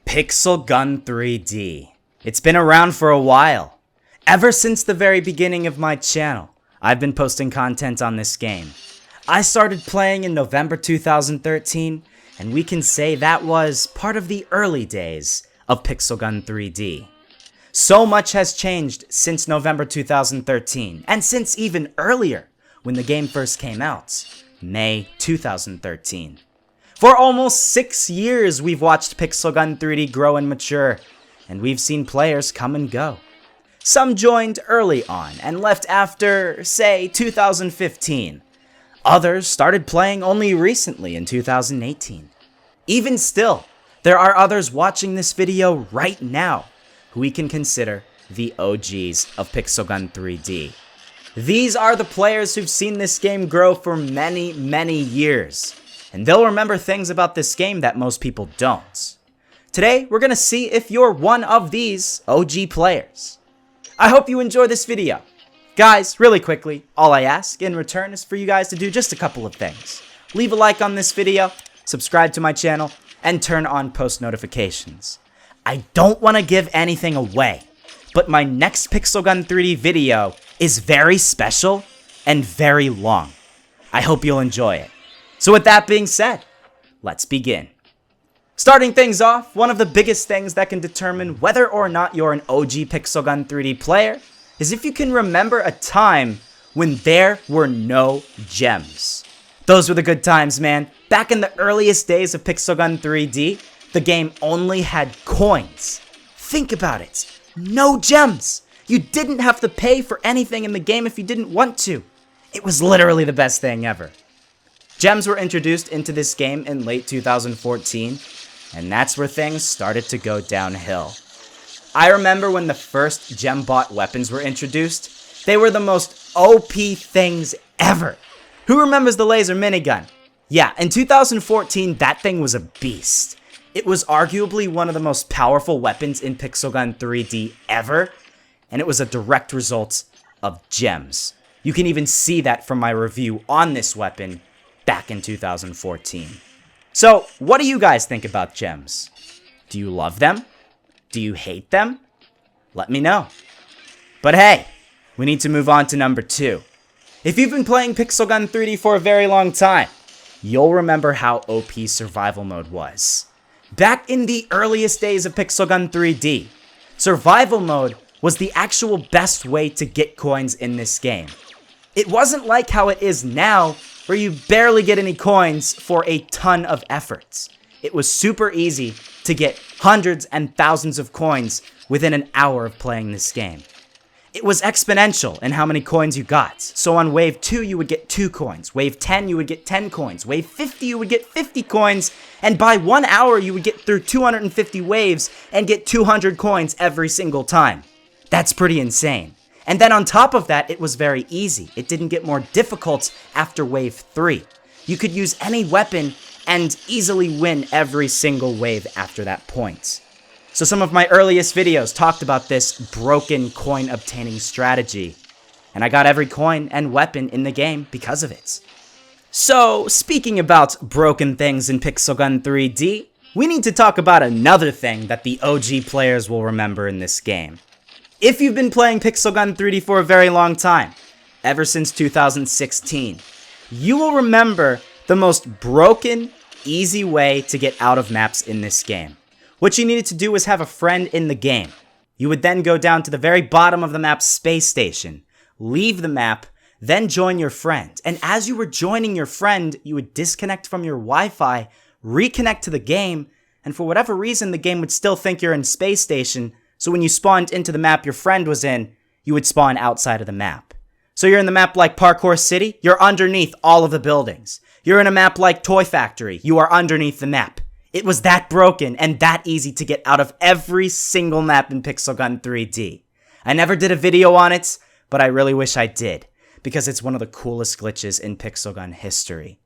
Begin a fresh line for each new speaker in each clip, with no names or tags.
Pixel Gun 3D. It's been around for a while. Ever since the very beginning of my channel, I've been posting content on this game. I started playing in November 2013, and we can say that was part of the early days of Pixel Gun 3D. So much has changed since November 2013, and since even earlier, when the game first came out, May 2013. For almost 6 years, we've watched Pixel Gun 3D grow and mature, and we've seen players come and go. Some joined early on and left after, say, 2015. Others started playing only recently in 2018. Even still, there are others watching this video right now who we can consider the OGs of Pixel Gun 3D. These are the players who've seen this game grow for many, many years. And they'll remember things about this game that most people don't. Today, we're gonna see if you're one of these OG players. I hope you enjoy this video. Guys, really quickly, all I ask in return is for you guys to do just a couple of things. Leave a like on this video, subscribe to my channel, and turn on post notifications. I don't want to give anything away, but my next Pixel Gun 3D video is very special and very long. I hope you'll enjoy it. So with that being said, let's begin. Starting things off, one of the biggest things that can determine whether or not you're an OG Pixel Gun 3D player is if you can remember a time when there were no gems. Those were the good times, man. Back in the earliest days of Pixel Gun 3D, the game only had coins. Think about it. No gems. You didn't have to pay for anything in the game if you didn't want to. It was literally the best thing ever. Gems were introduced into this game in late 2014, and that's where things started to go downhill. I remember when the first gem-bought weapons were introduced, they were the most OP things ever. Who remembers the laser minigun? Yeah, in 2014, that thing was a beast. It was arguably one of the most powerful weapons in Pixel Gun 3D ever, and it was a direct result of gems. You can even see that from my review on this weapon back in 2014. So, what do you guys think about gems? Do you love them? Do you hate them? Let me know. But hey, we need to move on to number 2. If you've been playing Pixel Gun 3D for a very long time, you'll remember how OP survival mode was. Back in the earliest days of Pixel Gun 3D, survival mode was the actual best way to get coins in this game. It wasn't like how it is now, where you barely get any coins for a ton of efforts. It was super easy to get hundreds and thousands of coins within an hour of playing this game. It was exponential in how many coins you got. So on wave 2 you would get 2 coins, wave 10 you would get 10 coins, wave 50 you would get 50 coins, and by 1 hour you would get through 250 waves and get 200 coins every single time. That's pretty insane. And then on top of that, it was very easy. It didn't get more difficult after wave 3. You could use any weapon and easily win every single wave after that point. So some of my earliest videos talked about this broken coin obtaining strategy. And I got every coin and weapon in the game because of it. So speaking about broken things in Pixel Gun 3D, we need to talk about another thing that the OG players will remember in this game. If you've been playing Pixel Gun 3D for a very long time, ever since 2016, you will remember the most broken, easy way to get out of maps in this game. What you needed to do was have a friend in the game. You would then go down to the very bottom of the map's space station, leave the map, then join your friend. And as you were joining your friend, you would disconnect from your Wi-Fi, reconnect to the game, and for whatever reason, the game would still think you're in space station. So when you spawned into the map your friend was in, you would spawn outside of the map. So you're in the map like Parkour City, you're underneath all of the buildings. You're in a map like Toy Factory, you are underneath the map. It was that broken and that easy to get out of every single map in Pixel Gun 3D. I never did a video on it, but I really wish I did, because it's one of the coolest glitches in Pixel Gun history.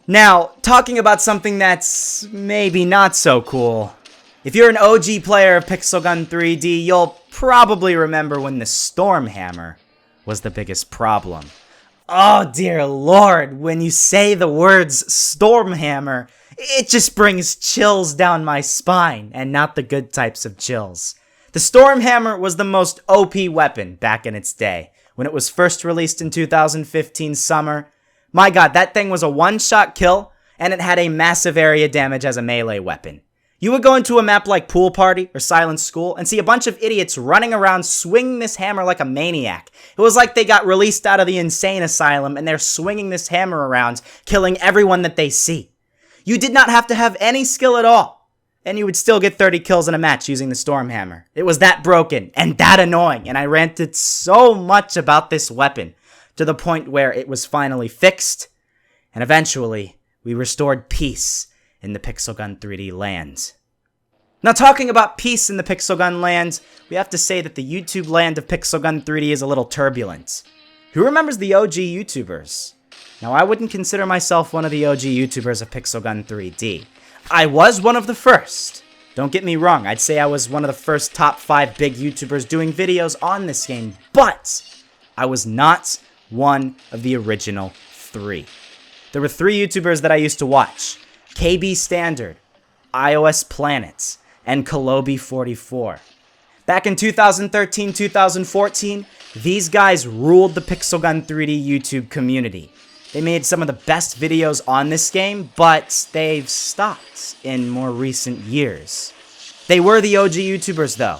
Now, talking about something that's maybe not so cool. If you're an OG player of Pixel Gun 3D, you'll probably remember when the Storm Hammer was the biggest problem. Oh dear lord, when you say the words Storm Hammer, It just brings chills down my spine, and not the good types of chills. The Stormhammer was the most OP weapon back in its day. When it was first released in 2015 summer, my god, that thing was a one-shot kill, and it had a massive area damage as a melee weapon. You would go into a map like Pool Party or Silent School and see a bunch of idiots running around swinging this hammer like a maniac. It was like they got released out of the insane asylum and they're swinging this hammer around, killing everyone that they see. You did not have to have any skill at all, and you would still get 30 kills in a match using the Stormhammer. It was that broken and that annoying, and I ranted so much about this weapon to the point where it was finally fixed, and eventually we restored peace in the Pixel Gun 3D land. Now, talking about peace in the Pixel Gun land, we have to say that the YouTube land of Pixel Gun 3D is a little turbulent. Who remembers the OG YouTubers? Now, I wouldn't consider myself one of the OG YouTubers of Pixel Gun 3D. I was one of the first. Don't get me wrong, I'd say I was one of the first top 5 big YouTubers doing videos on this game, but I was not one of the original 3. There were 3 YouTubers that I used to watch: KB Standard, iOS Planets, and Kolobi44. Back in 2013-2014, these guys ruled the Pixel Gun 3D YouTube community. They made some of the best videos on this game, but they've stopped in more recent years. They were the OG YouTubers though,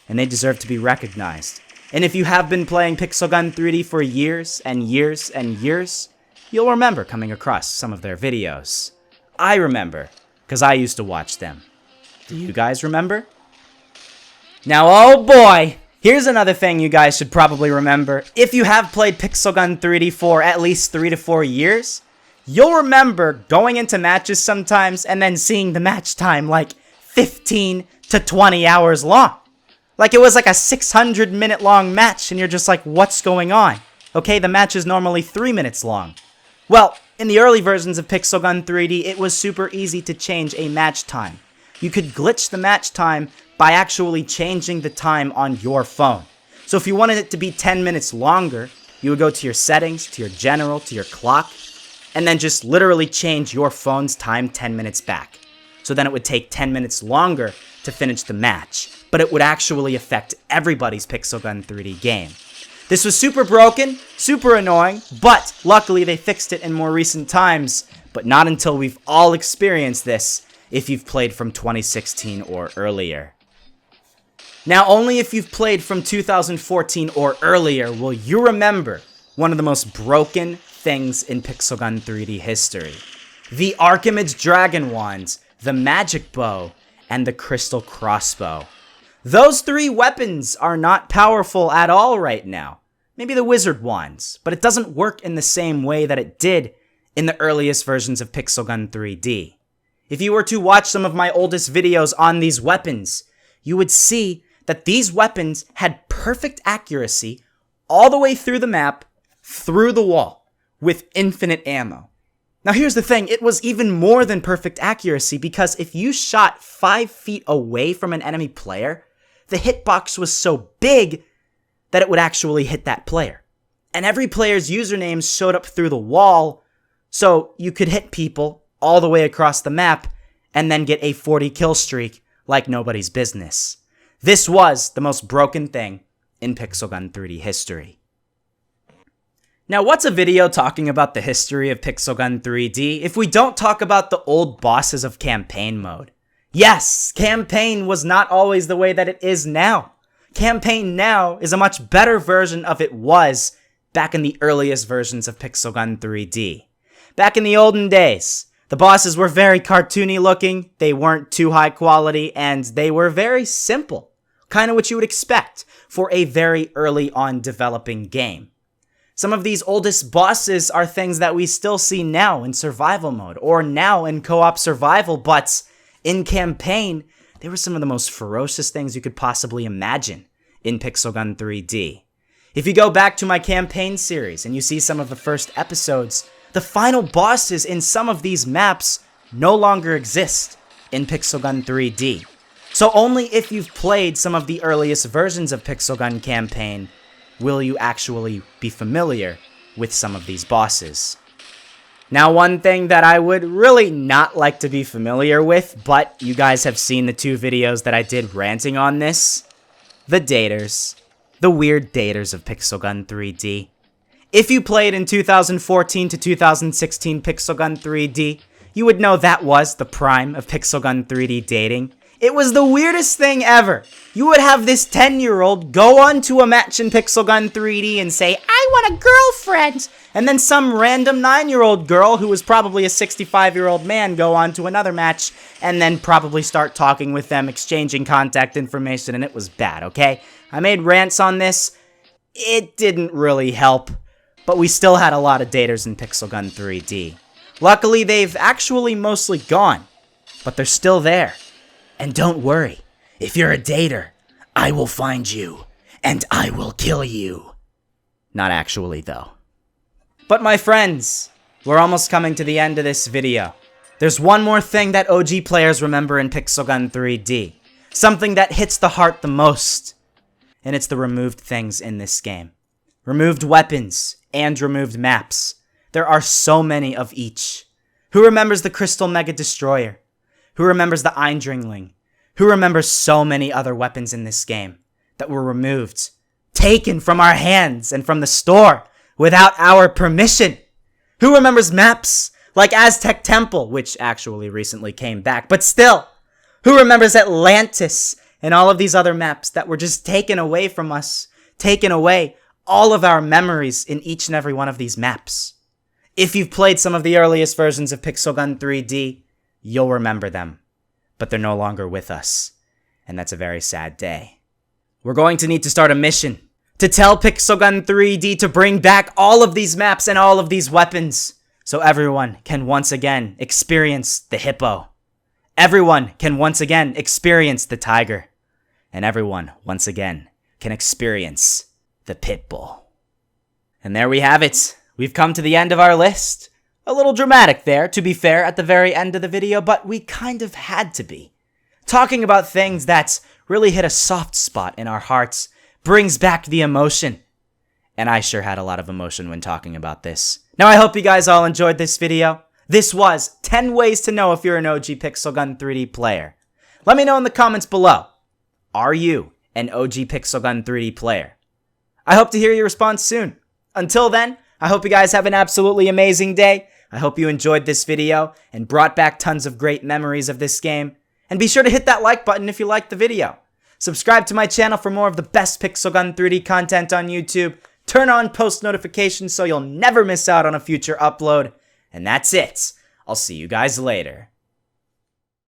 and they deserve to be recognized. And if you have been playing Pixel Gun 3D for years and years and years, you'll remember coming across some of their videos. I remember, because I used to watch them. Do you guys remember? Now, oh boy! Here's another thing you guys should probably remember. If you have played Pixel Gun 3D for at least 3 to 4 years, you'll remember going into matches sometimes and then seeing the match time like 15 to 20 hours long. Like it was like a 600-minute long match and you're just like, what's going on? Okay, the match is normally 3 minutes long. Well, in the early versions of Pixel Gun 3D, it was super easy to change a match time. You could glitch the match time by actually changing the time on your phone. So if you wanted it to be 10 minutes longer, you would go to your settings, to your general, to your clock, and then just literally change your phone's time 10 minutes back. So then it would take 10 minutes longer to finish the match, but it would actually affect everybody's Pixel Gun 3D game. This was super broken, super annoying, but luckily they fixed it in more recent times, but not until we've all experienced this if you've played from 2016 or earlier. Now, only if you've played from 2014 or earlier will you remember one of the most broken things in Pixel Gun 3D history. The Archimage Dragon Wand, the Magic Bow, and the Crystal Crossbow. Those 3 weapons are not powerful at all right now. Maybe the Wizard Wands, but it doesn't work in the same way that it did in the earliest versions of Pixel Gun 3D. If you were to watch some of my oldest videos on these weapons, you would see that these weapons had perfect accuracy all the way through the map, through the wall, with infinite ammo. Now here's the thing, it was even more than perfect accuracy because if you shot 5 feet away from an enemy player, the hitbox was so big that it would actually hit that player. And every player's usernames showed up through the wall, so you could hit people all the way across the map and then get a 40 kill streak like nobody's business. This was the most broken thing in Pixel Gun 3D history. Now, what's a video talking about the history of Pixel Gun 3D if we don't talk about the old bosses of campaign mode? Yes, campaign was not always the way that it is now. Campaign now is a much better version of it was back in the earliest versions of Pixel Gun 3D. Back in the olden days, the bosses were very cartoony looking, they weren't too high quality, and they were very simple. Kind of what you would expect for a very early on developing game. Some of these oldest bosses are things that we still see now in survival mode, or now in co-op survival, but in campaign, they were some of the most ferocious things you could possibly imagine in Pixel Gun 3D. If you go back to my campaign series and you see some of the first episodes, the final bosses in some of these maps no longer exist in Pixel Gun 3D. So only if you've played some of the earliest versions of Pixel Gun Campaign will you actually be familiar with some of these bosses. Now, one thing that I would really not like to be familiar with, but you guys have seen the 2 videos that I did ranting on this, the daters. The weird daters of Pixel Gun 3D. If you played in 2014 to 2016 Pixel Gun 3D, you would know that was the prime of Pixel Gun 3D dating. It was the weirdest thing ever. You would have this 10-year-old go onto a match in Pixel Gun 3D and say, "I want a girlfriend!" And then some random 9-year-old girl who was probably a 65-year-old man go on to another match and then probably start talking with them, exchanging contact information, and it was bad, okay? I made rants on this. It didn't really help, but we still had a lot of daters in Pixel Gun 3D. Luckily, they've actually mostly gone, but they're still there. And don't worry, if you're a dater, I will find you, and I will kill you. Not actually, though. But my friends, we're almost coming to the end of this video. There's one more thing that OG players remember in Pixel Gun 3D. Something that hits the heart the most. And it's the removed things in this game. Removed weapons and removed maps. There are so many of each. Who remembers the Crystal Mega Destroyer? Who remembers the Eindringling? Who remembers so many other weapons in this game that were removed, taken from our hands and from the store without our permission? Who remembers maps like Aztec Temple, which actually recently came back, but still? Who remembers Atlantis and all of these other maps that were just taken away from us, taken away all of our memories in each and every one of these maps? If you've played some of the earliest versions of Pixel Gun 3D, you'll remember them, but they're no longer with us, and that's a very sad day. We're going to need to start a mission to tell Pixel Gun 3D to bring back all of these maps and all of these weapons, so everyone can once again experience the hippo. Everyone can once again experience the tiger, and everyone once again can experience the pit bull. And there we have it. We've come to the end of our list. A little dramatic there, to be fair, at the very end of the video, but we kind of had to be. Talking about things that really hit a soft spot in our hearts brings back the emotion. And I sure had a lot of emotion when talking about this. Now, I hope you guys all enjoyed this video. This was 10 ways to know if you're an OG Pixel Gun 3D player. Let me know in the comments below. Are you an OG Pixel Gun 3D player? I hope to hear your response soon. Until then, I hope you guys have an absolutely amazing day. I hope you enjoyed this video and brought back tons of great memories of this game. And be sure to hit that like button if you liked the video. Subscribe to my channel for more of the best Pixel Gun 3D content on YouTube. Turn on post notifications so you'll never miss out on a future upload. And that's it. I'll see you guys later.